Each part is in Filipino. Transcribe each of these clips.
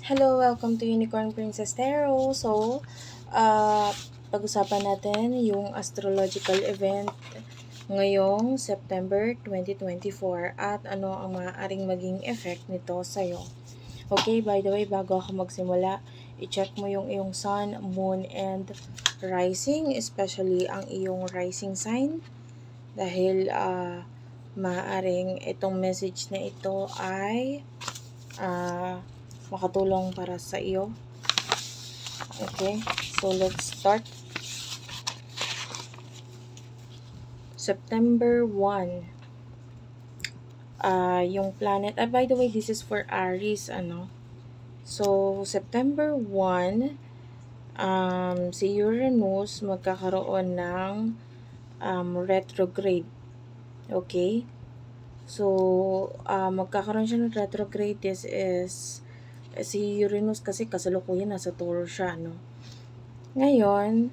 Hello, welcome to Unicorn Princess Tarot. Uh, pag-usapan natin yung astrological event ngayong September 2024 at ano ang maaaring maging effect nito sa'yo. Okay, by the way, bago ako magsimula, i-check mo yung iyong sun, moon, and rising, especially ang iyong rising sign dahil maaaring itong message na ito ay makatulong para sa iyo. Okay, so let's start. September 1. Yung planet, by the way, this is for Aries, So, September 1, si Uranus magkakaroon ng retrograde. Okay? So, magkakaroon siya ng retrograde. This is si Uranus kasi kasalukuyan nasa Taurus siya, no? Ngayon,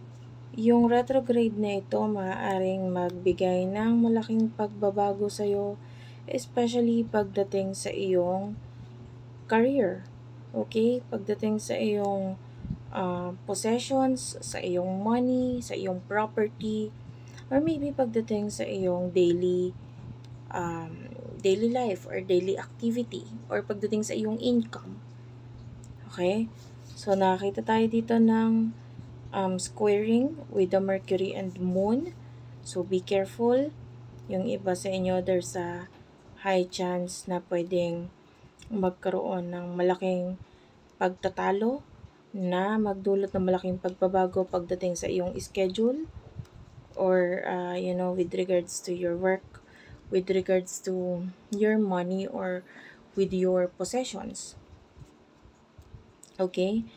yung retrograde na ito maaaring magbigay ng malaking pagbabago sa iyo, especially pagdating sa iyong career. Okay? Pagdating sa iyong possessions, sa iyong money, sa iyong property, or maybe pagdating sa iyong daily life or daily activity, or pagdating sa iyong income. Okay? So, nakakita tayo dito ng squaring with the Mercury and Moon. So, be careful. Yung iba sa inyo, there's a high chance na pwedeng magkaroon ng malaking pagtatalo na magdulot ng malaking pagbabago pagdating sa iyong schedule or, with regards to your work, with regards to your money, or with your possessions. Okay?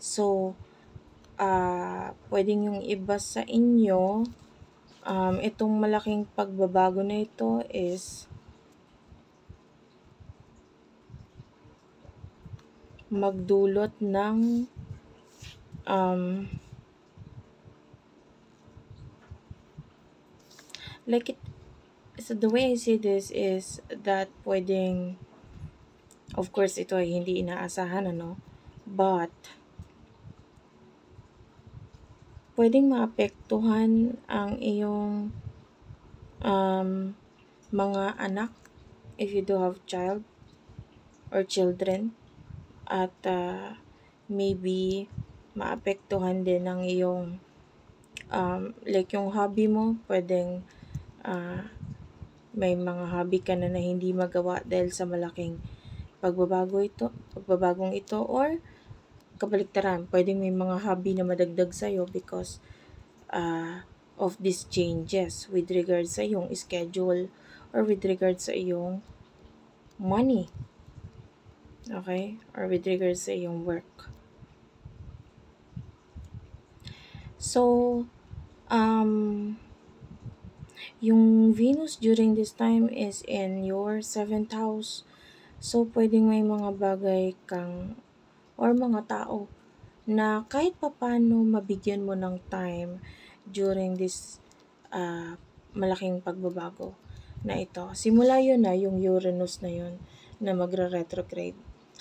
So, pwedeng yung iba sa inyo, itong malaking pagbabago na ito is magdulot ng so the way I see this is that pwedeng, of course, ito ay hindi inaasahan, but pwedeng maapektuhan ang iyong mga anak if you do have child or children, at maybe maapektuhan din ang iyong like yung hobby mo, pwedeng may mga hobby ka na hindi magawa dahil sa malaking pagbabagong ito, or kabaliktaran, pwedeng may mga hobby na madagdag sa'yo because of these changes with regards sa iyong schedule or with regards sa iyong money. Okay? Or with regards sa iyong work. So, yung Venus during this time is in your 7th house. So, pwedeng may mga bagay kang or mga tao na kahit papano mabigyan mo ng time during this malaking pagbabago na ito. Simula yun yung Uranus na yun na magre-retrograde.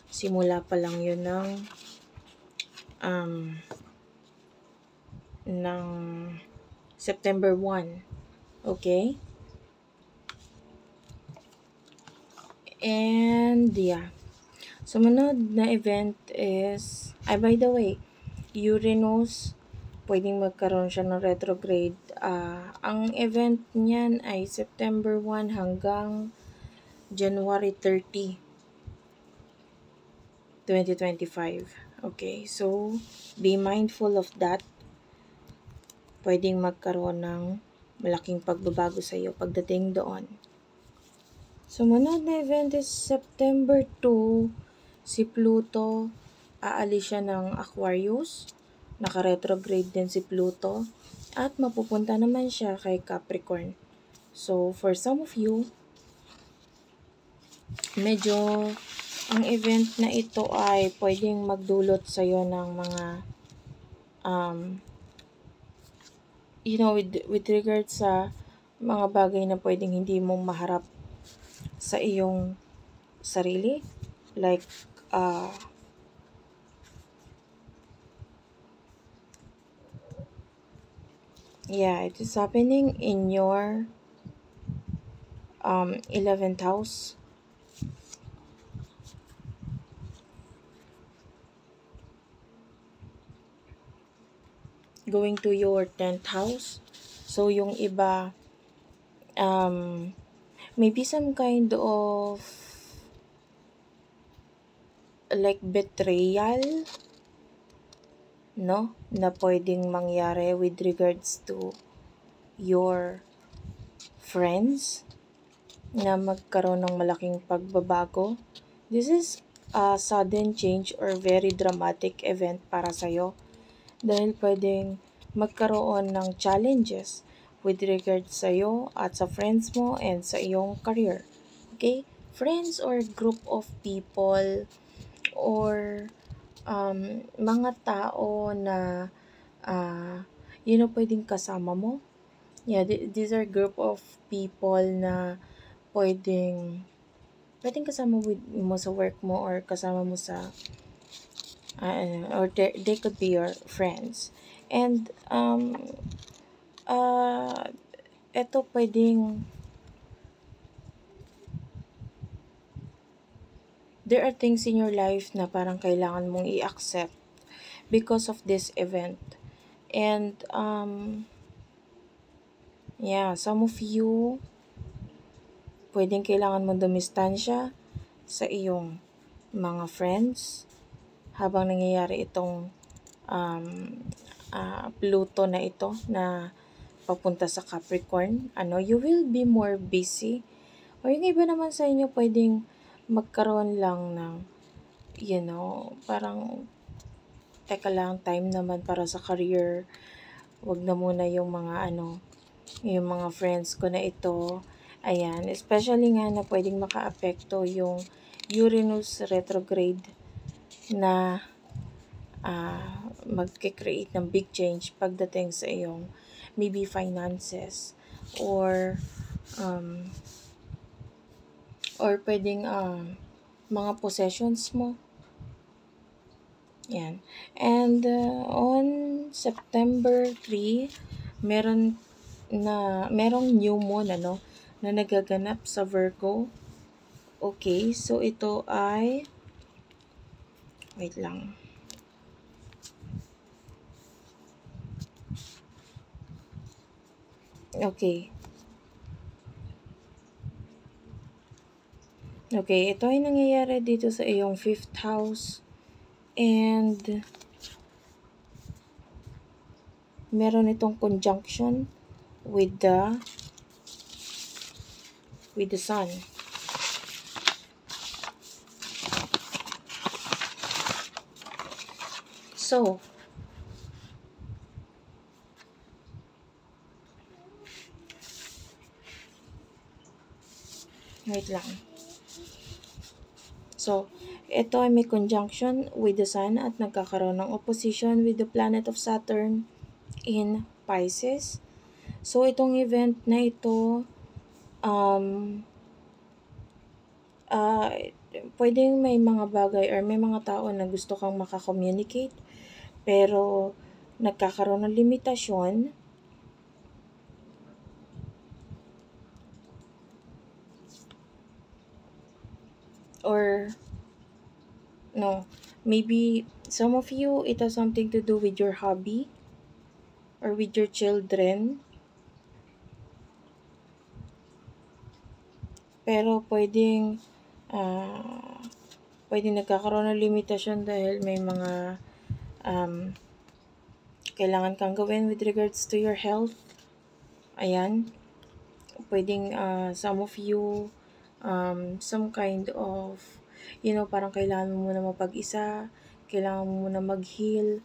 Simula pa lang yun ng September 1. Okay? And yeah. Sumunod na event is, by the way, Uranus, pwedeng magkaroon siya ng retrograde. Ang event niyan ay September 1 hanggang January 30, 2025. Okay, so be mindful of that. Pwedeng magkaroon ng malaking pagbabago sa iyo pagdating doon. Sumunod na event is September 2, si Pluto, aalis siya ng Aquarius, naka-retrograde din si Pluto, at mapupunta naman siya kay Capricorn. So, for some of you, medyo ang event na ito ay pwedeng magdulot sa iyo ng mga with regards sa mga bagay na pwedeng hindi mo maharap sa iyong sarili, like Yeah, it is happening in your 11th house, going to your 10th house. So yung iba, um, maybe some kind of like betrayal, no? Na pwedeng mangyari with regards to your friends na magkaroon ng malaking pagbabago. This is a sudden change or very dramatic event para sa'yo dahil pwedeng magkaroon ng challenges with regards sa'yo at sa friends mo and sa iyong career. Okay? Friends or group of people or mga tao na pwedeng kasama mo. Yeah, these are group of people na pwedeng pwedeng kasama mo sa work mo or kasama mo sa or they could be your friends. And eto pwedeng there are things in your life na parang kailangan mong i-accept because of this event. And yeah, some of you pwedeng kailangan mong dumistansya sa iyong mga friends habang nangyayari itong Pluto na ito na papunta sa Capricorn. You will be more busy. Or yung iba naman sa inyo pwedeng magkaroon lang ng, parang teka lang, time naman para sa career. Wag na muna yung mga yung mga friends ko na ito. Ayan, especially nga na pwedeng makaapekto yung Uranus retrograde na magke-create ng big change pagdating sa iyong maybe finances or pwedeng mga possessions mo. Yan. And on September 3, merong new moon na nagaganap sa Virgo. Okay, so ito ay wait lang. Okay. Okay, ito ay nangyayari dito sa iyong 5th house. And meron itong conjunction with the sun. So, wait lang. So, ito ay may conjunction with the sun at nagkakaroon ng opposition with the planet of Saturn in Pisces. So, itong event na ito, pwedeng may mga bagay or may mga tao na gusto kang makakommunicate pero nagkakaroon ng limitasyon or no, maybe some of you it has something to do with your hobby or with your children. Pero pwedeng nagkakaroon ng limitasyon dahil may mga kailangan kang gawin with regards to your health. Ayan. Pwedeng some of you some kind of parang kailangan mo muna mapag-isa, kailangan mo muna mag-heal.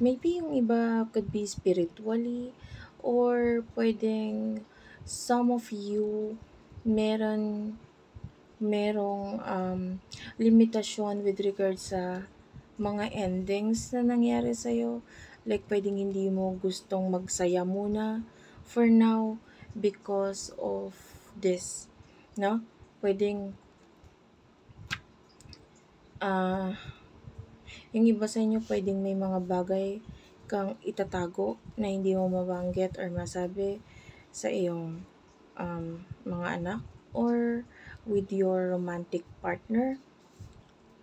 Maybe yung iba could be spiritually or pwedeng some of you merong limitasyon with regards sa mga endings na nangyari sa'yo. Like, pwedeng hindi mo gustong magsaya muna for now because of this. No? Pwedeng yung iba sa inyo pwedeng may mga bagay kang itatago na hindi mo mabanggit or masabi sa iyong mga anak or with your romantic partner.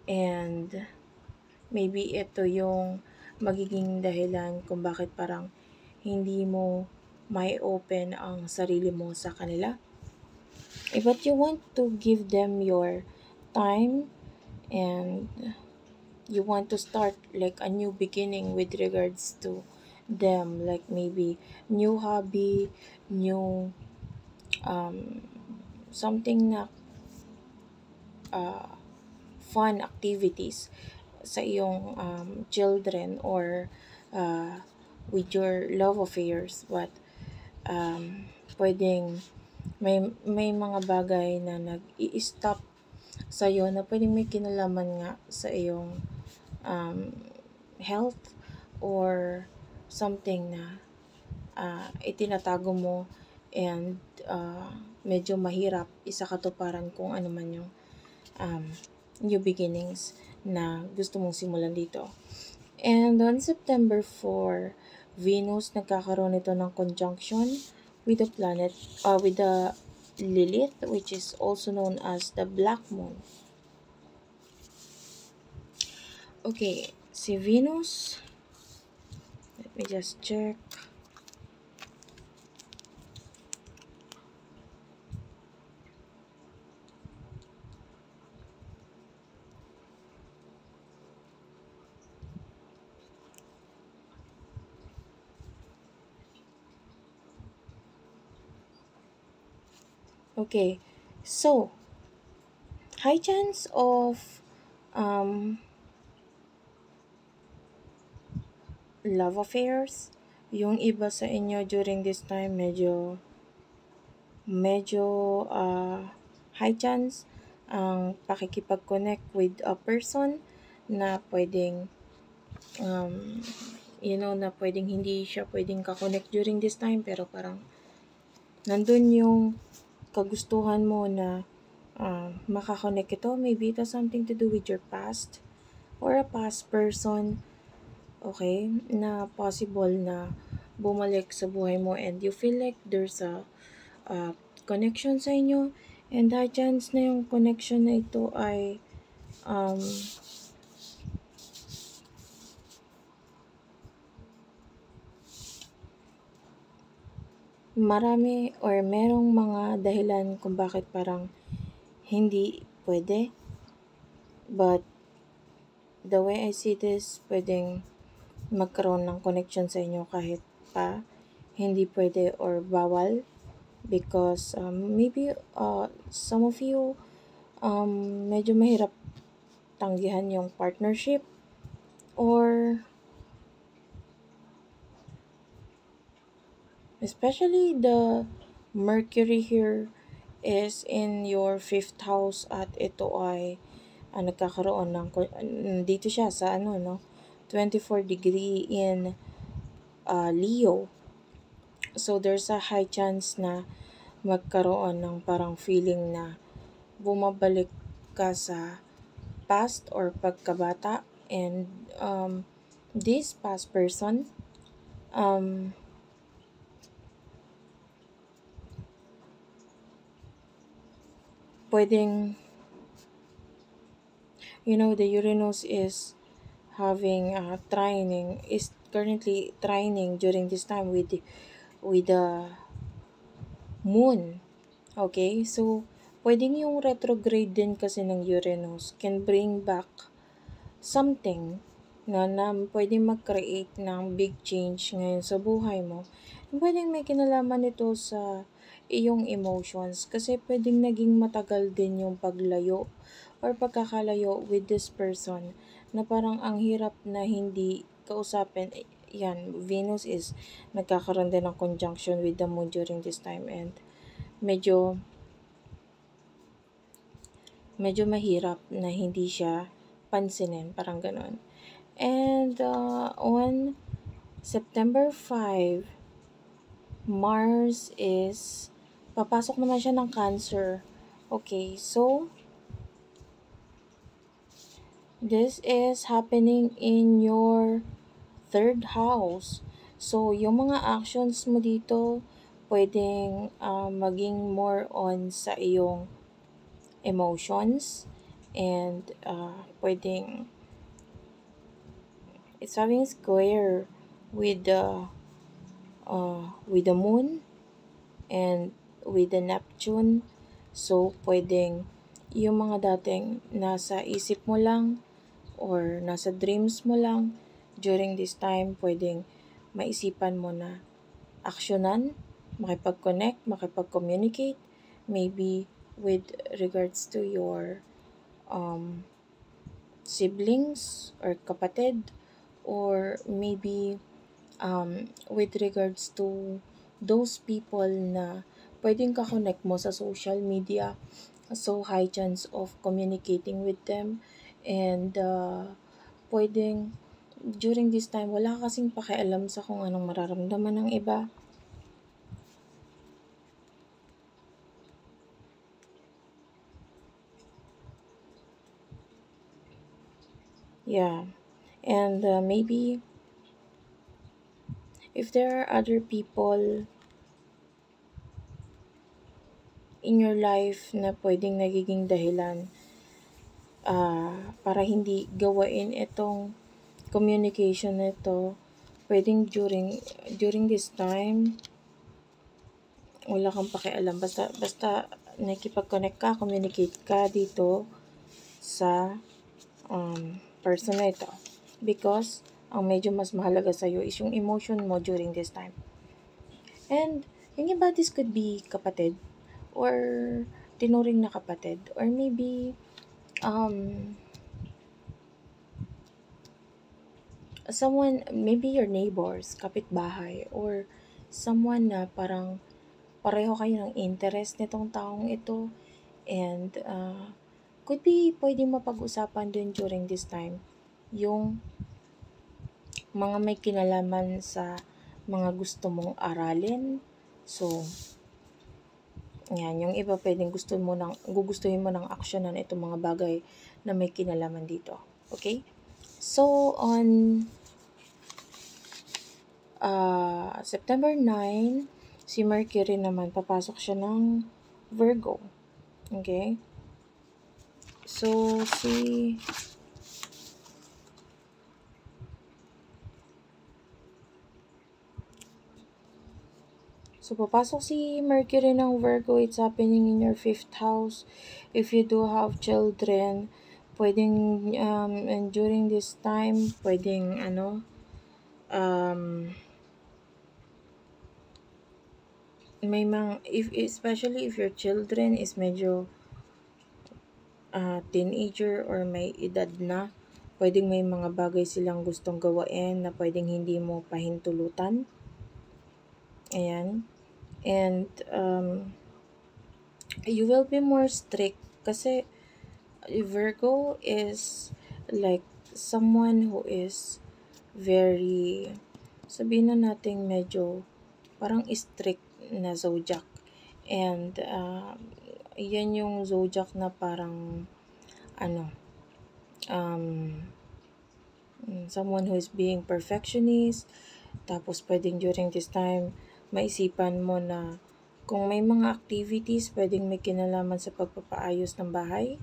And maybe ito yung magiging dahilan kung bakit parang hindi mo may open ang sarili mo sa kanila. But you want to give them your time, and you want to start like a new beginning with regards to them, like maybe new hobby, new um, something na fun activities sa iyong children or with your love affairs. But pwedeng may mga bagay na nag-i-stop sa'yo na pwedeng may kinalaman nga sa iyong health or something na itinatago mo, and medyo mahirap isakatuparan kung ano man yung new beginnings na gusto mong simulan dito. And on September 4, Venus nagkakaroon ito ng conjunction with the planet, with the Lilith, which is also known as the Black Moon. Okay, si Venus, let me just check. Okay, so high chance of love affairs. Yung iba sa inyo during this time medyo high chance ang pakikipag-connect with a person na pwedeng na pwedeng hindi siya pwedeng ka-connect during this time, pero parang nandun yung kagustuhan mo na makakonect ito. Maybe it has something to do with your past or a past person, okay, na possible na bumalik sa buhay mo, and you feel like there's a connection sa inyo, and high chance na yung connection na ito ay marami or merong mga dahilan kung bakit parang hindi pwede. But the way I see this, pwedeng magkaroon ng connection sa inyo kahit pa hindi pwede or bawal, because maybe some of you medyo mahirap tanggihan yung partnership, or especially the Mercury here is in your 5th house, at ito ay nagkakaroon ng dito siya sa 24 degree in Leo. So there's a high chance na magkaroon ng parang feeling na bumabalik ka sa past or pagkabata, and this past person pwedeng the Uranus is having is currently trining during this time with the moon. Okay, so pwedeng yung retrograde din kasi ng Uranus can bring back something na pwedeng mag-create ng big change ngayon sa buhay mo. Pwedeng may kinalaman ito sa iyong emotions, kasi pwedeng naging matagal din yung paglayo or pagkakalayo with this person na parang ang hirap na hindi kausapin. Yan, Venus is nagkakaroon din ng conjunction with the moon during this time, and medyo mahirap na hindi siya pansinin, parang ganon. And on September 5, Mars is papasok naman siya ng Cancer. Okay, so this is happening in your third house. So, yung mga actions mo dito, pwedeng maging more on sa iyong emotions and pwedeng it's having square with the moon and with the Neptune. So, pwedeng yung mga dating nasa isip mo lang or nasa dreams mo lang during this time, pwedeng maisipan mo na aksyonan, makipag-connect, makipag-communicate, maybe with regards to your um, siblings or kapatid, or maybe with regards to those people na pwedeng ka-connect mo sa social media. So, high chance of communicating with them and pwedeng during this time, wala ka kasing pakialam sa kung anong mararamdaman ng iba. Yeah. And maybe if there are other people in your life na pwedeng nagiging dahilan para hindi gawain itong communication nito, pwedeng during this time, wala kang pakialam. Basta nakikipag-connect ka, communicate ka dito sa person na ito. Because ang medyo mas mahalaga sa'yo is yung emotion mo during this time. And yung iba, this could be kapatid or tinuring na kapatid or maybe someone, maybe your neighbors, kapitbahay, or someone na parang pareho kayo ng interest nitong taong ito and could be pwedeng mapag-usapan din during this time yung mga may kinalaman sa mga gusto mong aralin. So, yan, yung iba pwedeng gugustuhin mo ng aksyonan itong mga bagay na may kinalaman dito. Okay? So, on September 9, si Mercury naman, papasok siya ng Virgo. Okay? So, papasok si Mercury ng Virgo. It's happening in your 5th house. If you do have children, pwedeng, and during this time, pwedeng, may mga, especially if your children is medyo teenager or may edad na, pwedeng may mga bagay silang gustong gawain na pwedeng hindi mo pahintulutan. Ayan. And you will be more strict kasi Virgo is like someone who is very, sabihin na natin medyo parang strict na zodiac. And yan yung zodiac na parang someone who is being perfectionist. Tapos pwedeng during this time maisipan mo na kung may mga activities pwedeng may kinalaman sa pagpapaayos ng bahay.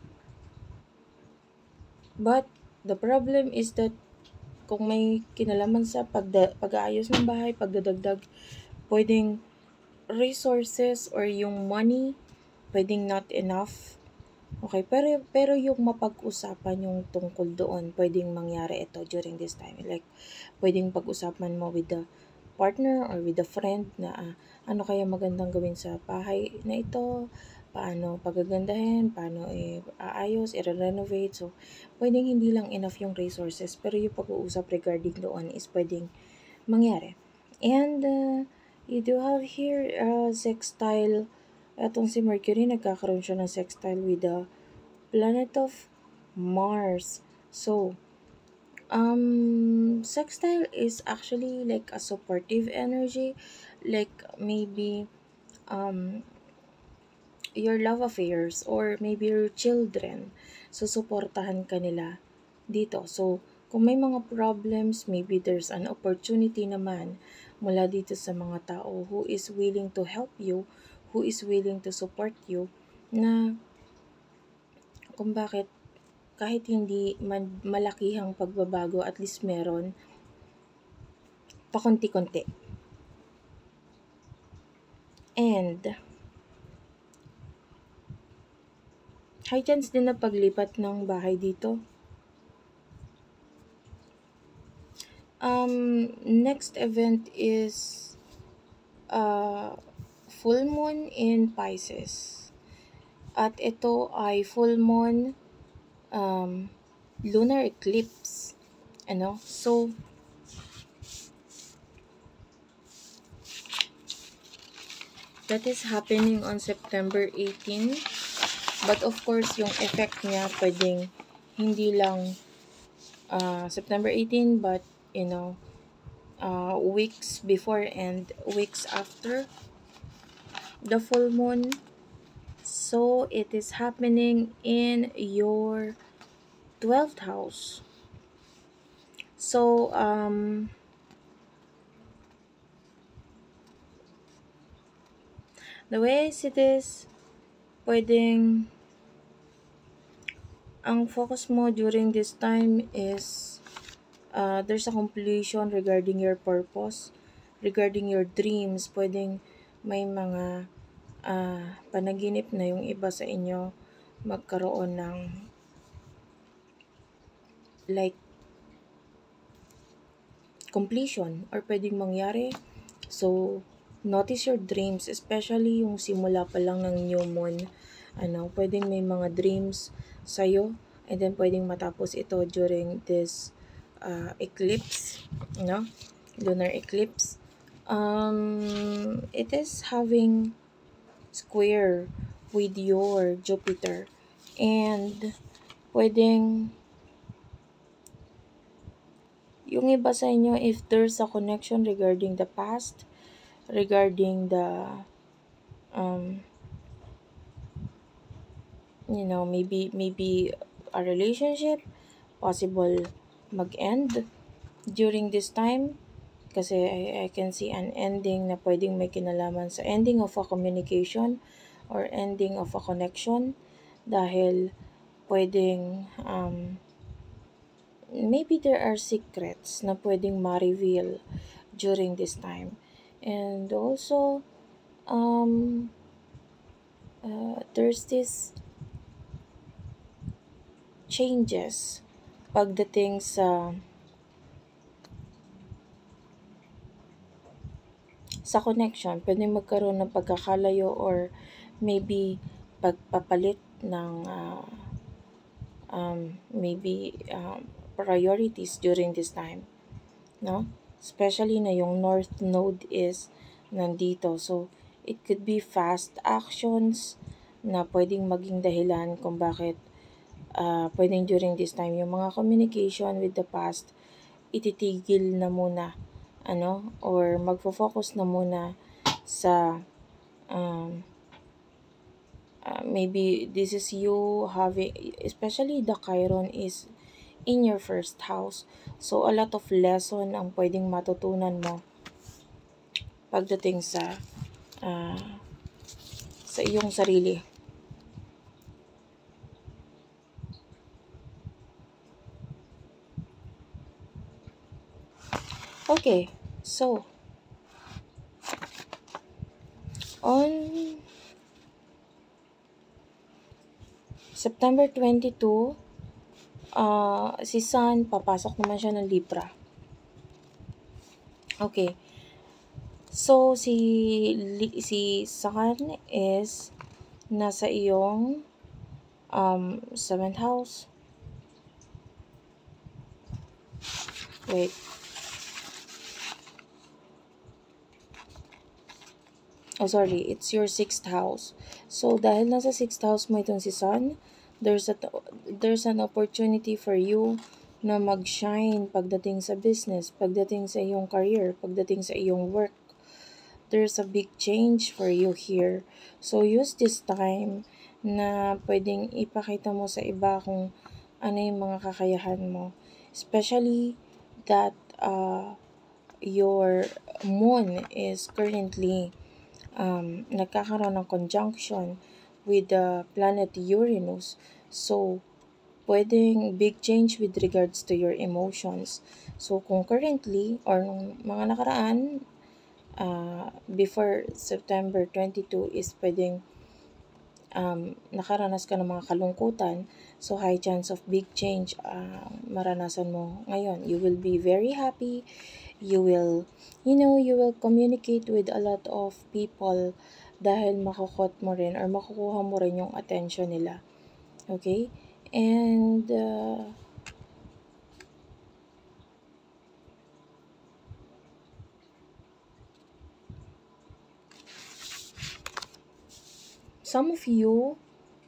But the problem is that kung may kinalaman sa pag-aayos ng bahay, pagdadagdag, pwedeng resources or yung money, pwedeng not enough. Okay, pero yung mapag-usapan yung tungkol doon, pwedeng mangyari ito during this time. Like, pwedeng pag-usapan mo with the partner or with a friend na ano kaya magandang gawin sa bahay na ito, paano pagagandahin, paano aayos, i-renovate. So, pwedeng hindi lang enough yung resources, pero yung pag-uusap regarding doon is pwedeng mangyari. And you do have here sextile. Itong si Mercury, nagkakaroon siya ng sextile with the planet of Mars. So, sextile is actually like a supportive energy, like maybe your love affairs or maybe your children. So, suportahan ka nila dito. So, Kung may mga problems, maybe there's an opportunity naman mula dito sa mga tao who is willing to help you, who is willing to support you, na kung bakit kahit hindi man malakihang pagbabago, at least meron pakonti-konti. And high chance din na paglipat ng bahay dito. Next event is full moon in Pisces. At ito ay full moon lunar eclipse. So that is happening on September 18. But of course, yung effect niya pwedeng hindi lang September 18, but weeks before and weeks after the full moon. So it is happening in your 12th house. So the way I see this, pwedeng ang focus mo during this time is there's a completion regarding your purpose, regarding your dreams. Pwedeng may mga panaginip na yung iba sa inyo magkaroon ng like completion or pwedeng mangyari. So notice your dreams, especially yung simula pa lang ng new moon. Pwedeng may mga dreams sa'yo, and then pwedeng matapos ito during this eclipse, lunar eclipse. It is having square with your Jupiter, and pwedeng yung iba sa inyo, if there's a connection regarding the past, regarding the maybe a relationship possible mag-end during this time, kasi I can see an ending na pwedeng may kinalaman sa ending of a communication or ending of a connection, dahil pwedeng maybe there are secrets na pwedeng ma-reveal during this time. And also there's this changes pagdating sa connection. Pwedeng magkaroon ng pagkakalayo or maybe pagpapalit ng priorities during this time, especially na yung north node is nandito. So it could be fast actions na pwedeng maging dahilan kung bakit pwedeng during this time yung mga communication with the past ititigil na muna, or magfo-focus na muna sa maybe this is you having, especially the Chiron is in your first house. So a lot of lesson ang pwedeng matutunan mo pagdating sa iyong sarili. Okay, so on September 22, si Sun, papasok naman siya ng Libra. Okay, so si Sun is nasa iyong 7th house. Wait. Oh, sorry, it's your 6th house. So dahil nasa 6th house mo itong si Sun, there's an opportunity for you na mag-shine pagdating sa business, pagdating sa iyong career, pagdating sa iyong work. There's a big change for you here. So use this time na pwedeng ipakita mo sa iba kung ano yung mga kakayahan mo. Especially that your moon is currently nagkakaroon ng conjunction with the planet Uranus. So, pwedeng big change with regards to your emotions. So, kung currently or nung mga nakaraan, before September 22 is pwedeng nakaranas ka ng mga kalungkutan, so high chance of big change maranasan mo ngayon. You will be very happy, you will, you will communicate with a lot of people dahil makukot mo rin or makukuha mo rin yung attention nila. Okay? And, some of you,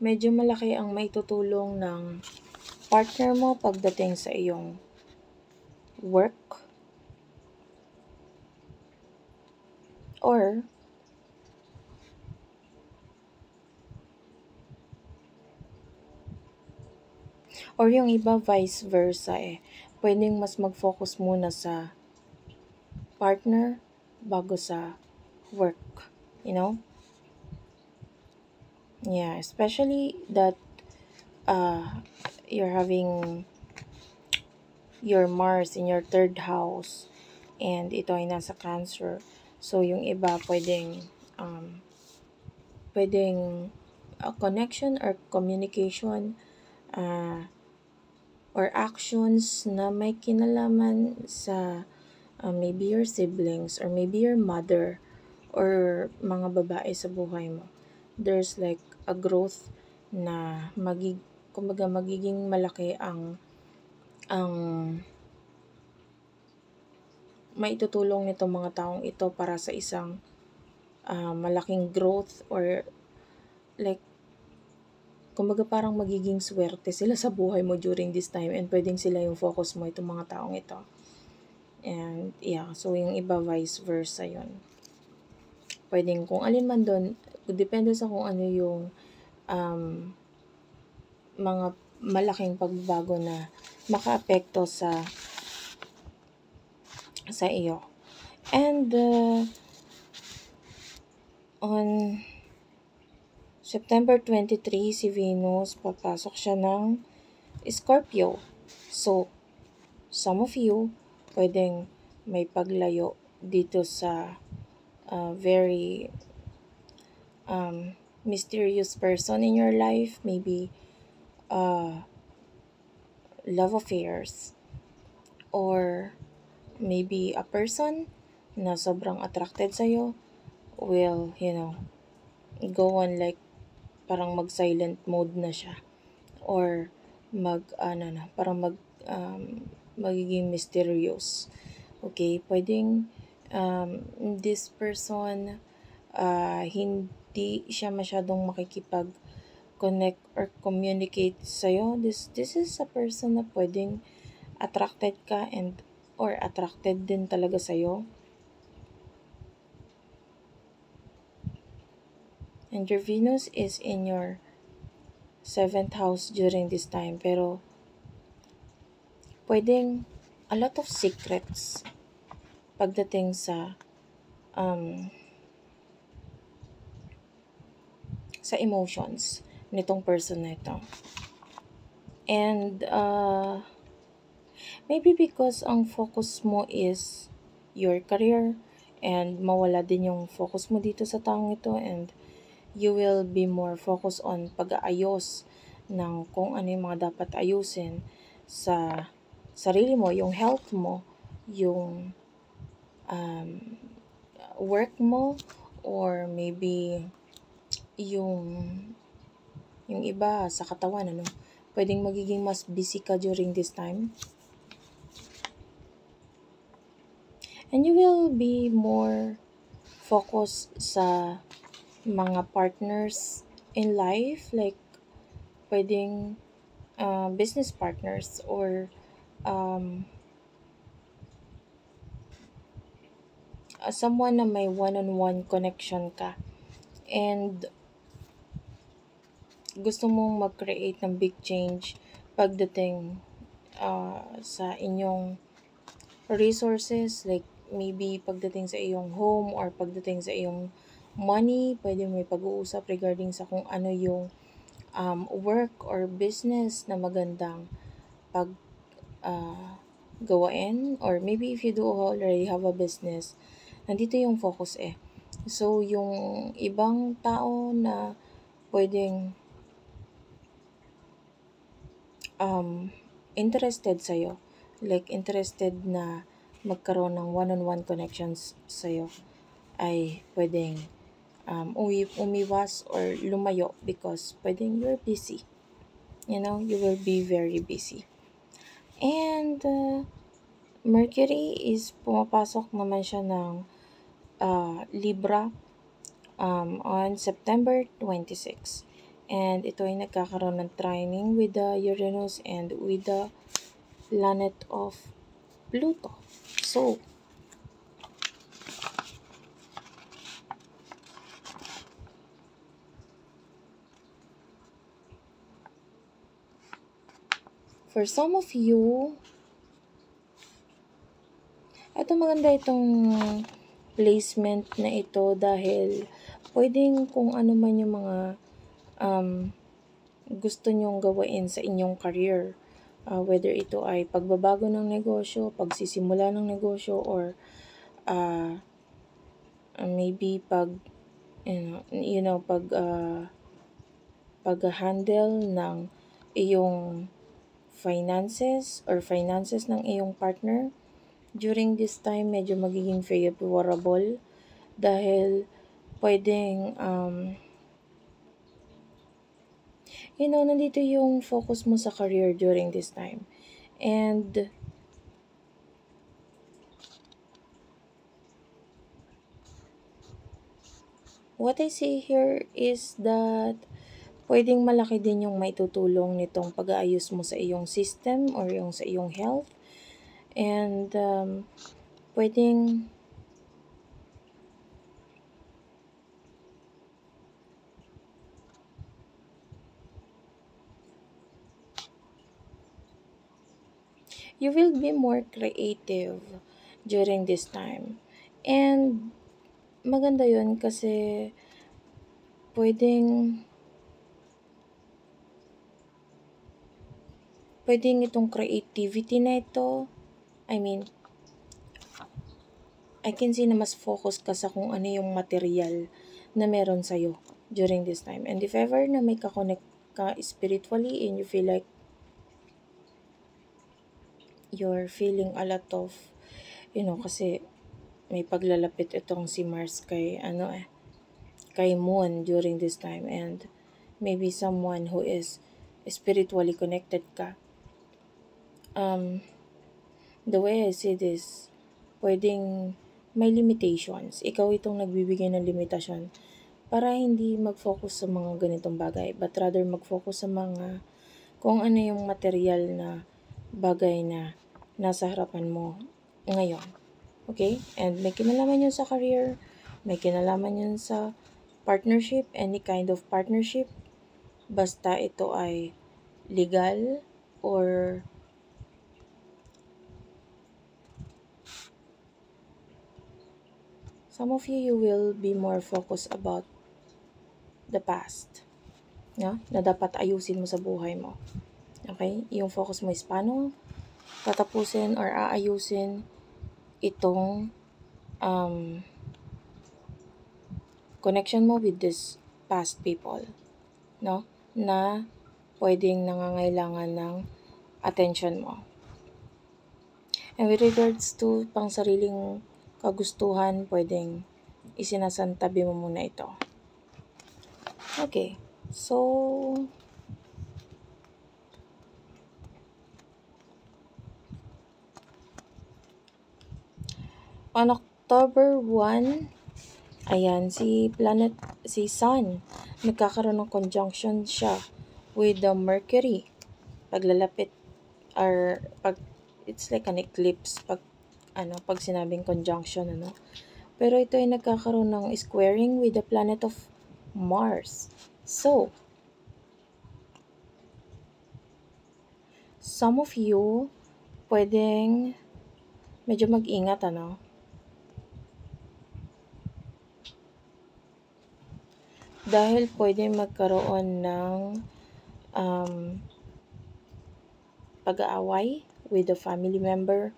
medyo malaki ang maitutulong ng partner mo pagdating sa iyong work or yung iba vice versa pwedeng mas mag-focus muna sa partner bago sa work, you know? Yeah, especially that you're having your Mars in your third house and ito ay nasa Cancer. So, yung iba pwedeng a connection or communication or actions na may kinalaman sa maybe your siblings or maybe your mother or mga babae sa buhay mo. There's like a growth na kumbaga magiging malaki ang maitutulong nitong mga taong ito para sa isang malaking growth or like kumbaga parang magiging swerte sila sa buhay mo during this time and pwedeng sila yung focus mo itong mga taong ito. And yeah, so yung iba vice versa yun. Pwedeng kung alin man doon, depende sa kung ano yung mga malaking pagbabago na makaapekto sa iyo. And on September 23, si Venus, papasok siya ng Scorpio. So, some of you, pwedeng may paglayo dito sa very mysterious person in your life. Maybe love affairs. Or maybe a person na sobrang attracted sa'yo will, go on like parang mag-silent mode na siya. Or magiging mysterious. Okay, pwedeng this person hindi siya masyadong makikipag-connect or communicate sa'yo. This is a person na pwedeng attracted ka or attracted din talaga sa'yo. And your Venus is in your 7th house during this time. Pero, pwedeng a lot of secrets pagdating sa emotions nitong person na ito. And, maybe because ang focus mo is your career and mawala din yung focus mo dito sa taong ito and you will be more focused on pag-aayos ng kung ano yung mga dapat ayusin sa sarili mo, yung health mo, yung work mo, or maybe yung iba sa katawan, pwedeng magiging mas busy ka during this time. And you will be more focused sa mga partners in life, like pwedeng business partners or someone na may one-on-one connection ka and gusto mong mag-create ng big change pagdating sa inyong resources, like maybe pagdating sa iyong home or pagdating sa iyong money, pwede may pag-uusap regarding sa kung ano yung work or business na magandang pag gawain, or maybe if you do already have a business, nandito yung focus eh. So, yung ibang tao na pwedeng interested sa'yo, like interested na magkaroon ng one-on-one connections sa'yo, ay pwedeng umiwas or lumayo because pwedeng you're busy. You know, you will be very busy. And Mercury is pumapasok naman siya ng Libra on September 26. And ito ay nagkakaroon ng trining with the Uranus and with the planet of Pluto. So, for some of you, ito maganda itong placement na ito dahil pwedeng kung ano man yung mga gusto nyong gawain sa inyong career. Whether ito ay pagbabago ng negosyo, pagsisimula ng negosyo, or maybe pag-handle ng iyong finances or finances ng iyong partner. During this time, medyo magiging favorable dahil pwedeng nandito yung focus mo sa career during this time. And what I see here is that pwedeng malaki din yung maitutulong nitong pag-aayos mo sa iyong system or yung sa iyong health. And pwedeng you will be more creative during this time. And maganda yun kasi pwedeng itong creativity na ito, I can see na mas focus ka sa kung ano yung material na meron sa'yo during this time. And if ever na may kakonect ka spiritually and you feel like you're feeling a lot of, kasi may paglalapit itong si Mars kay kay Moon during this time, and maybe someone who is spiritually connected ka. The way I see this, pwedeng may limitations. Ikaw itong nagbibigay ng limitasyon para hindi mag-focus sa mga ganitong bagay, but rather mag-focus sa mga kung ano yung material na bagay na nasa harapan mo ngayon. Okay? And may kinalaman yun sa career, may kinalaman yun sa partnership, any kind of partnership, basta ito ay legal or some of you will be more focused about the past, na dapat ayusin mo sa buhay mo. Okay? Yung focus mo is paano tatapusin or aayusin itong connection mo with this past people, no? Na pwedeng nangangailangan ng attention mo. And with regards to pang sariling kagustuhan, pwedeng isinasantabi mo muna ito. Okay, so on October 1, ayan, si Sun, nagkakaroon ng conjunction siya with the Mercury. Paglalapit, or it's like an eclipse, pag sinabing conjunction, Pero ito ay nagkakaroon ng squaring with the planet of Mars. So, some of you, pwedeng medyo mag-ingat, ano? Dahil pwedeng magkaroon ng pag-aaway with a family member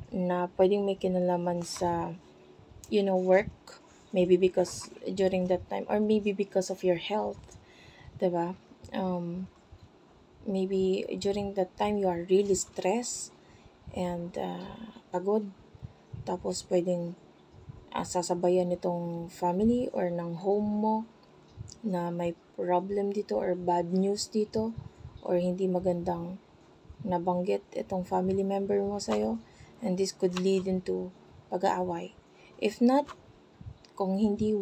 na pwedeng may kinalaman sa, work. Maybe because during that time, or maybe because of your health, diba? Maybe during that time, you are really stressed and pagod. Tapos pwedeng sasabayan nitong family or ng home mo na may problem dito or bad news dito or hindi magandang nabanggit itong family member mo sa'yo, and this could lead into pag-aaway. If not, kung hindi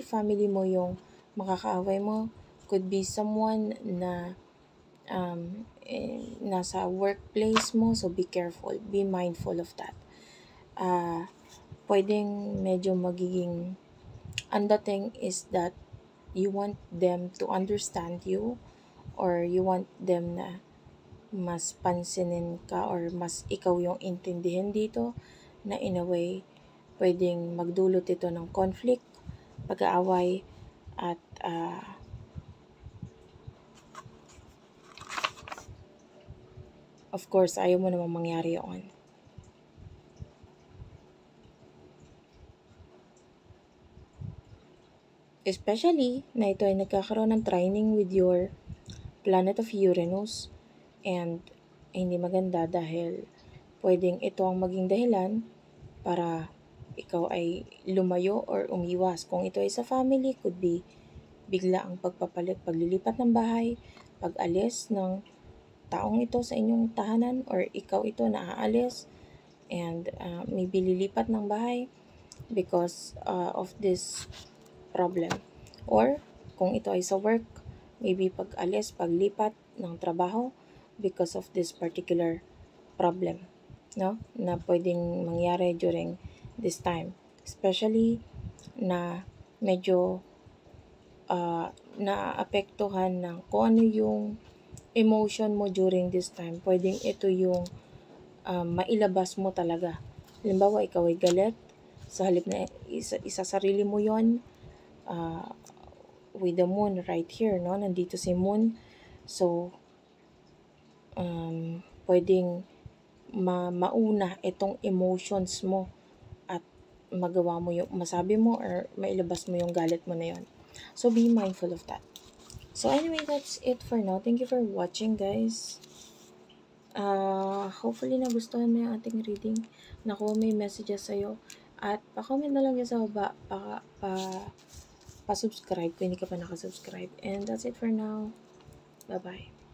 family mo yung makakaaway mo, could be someone na nasa workplace mo, so be careful, be mindful of that. Pwedeng medyo magiging, ang dating is that you want them to understand you, or you want them na mas pansinin ka or mas ikaw yung intindihin dito, na in a way, pwedeng magdulot ito ng conflict, pag-aaway, at of course, ayaw mo namang mangyari yun. Especially na ito ay nagkakaroon ng trining with your planet of Uranus, and hindi maganda dahil pwedeng ito ang maging dahilan para ikaw ay lumayo or umiwas. Kung ito ay sa family, could be bigla ang pagpapalit, paglilipat ng bahay, pag-alis ng taong ito sa inyong tahanan, or ikaw ito na aalis and maybe lilipat ng bahay because of this problem. Or kung ito ay sa work, maybe pag-alis, paglipat ng trabaho because of this particular problem, no? Na pwedeng mangyari during this time. Especially na medyo naapektuhan ng kung ano yung emotion mo during this time. Pwedeng ito yung mailabas mo talaga. Halimbawa, ikaw ay galit, sa halip na isasarili mo yon, with the moon right here, no? Nandito si moon. So, pwedeng mauna itong emotions mo at magawa mo yung masabi mo or mailabas mo yung galit mo na yon. So, be mindful of that. So, anyway, that's it for now. Thank you for watching, guys. Hopefully, nagustuhan mo yung ating reading. Nakuha mo yung messages sa'yo. At pa-comment na lang yan sa baba. Pa-subscribe kung hindi ka pa nakasubscribe. And that's it for now. Bye-bye.